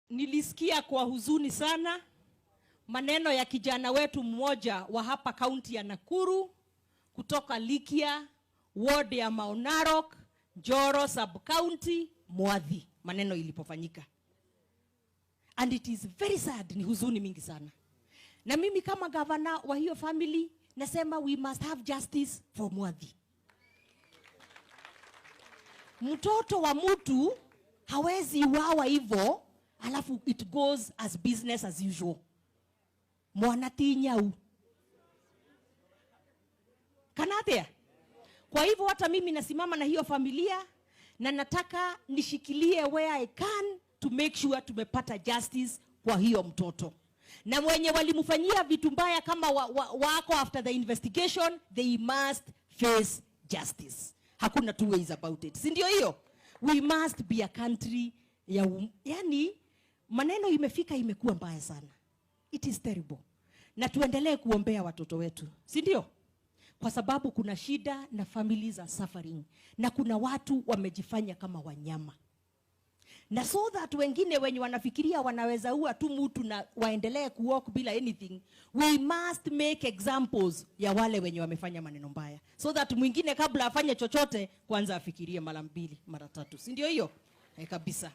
Nilisikia kwa huzuni sana maneno ya kijana wetu mmoja wa hapa kaunti ya Nakuru kutoka Likia, ward ya Mount Narok, Njoro sub county, Mwadhi, maneno ilipofanyika. And it is very sad, ni huzuni mingi sana. Na mimi kama governor wa hiyo family nasema we must have justice for Mwadhi. Mtoto wa mtu hawezi uawa hivyo alafu it goes as business as usual. Mwanatinyau. Kanatea. Kwa hivyo hata mimi nasimama na hiyo familia na nataka nishikilie where I can to make sure tumepata justice kwa hiyo mtoto. Na mwenye walimfanyia vitu mbaya kama wako after the investigation, they must face justice. Hakuna two ways about it. Si ndio hiyo? We must be a country yani maneno imekuwa mbaya sana. It is terrible. Na tuendelee kuombea watoto wetu. Si ndio? Kwa sababu kuna shida na families are suffering. Na kuna watu wamejifanya kama wanyama. Na so that wengine wenye wanafikiria wanaweza ua tu mtu na waendelee kuwalk bila anything, we must make examples ya wale wenye wamefanya maneno mbaya. So that mwingine kabla afanye chochote kwanza afikirie mara mbili, mara tatu. Si ndio hiyo? Kabisa.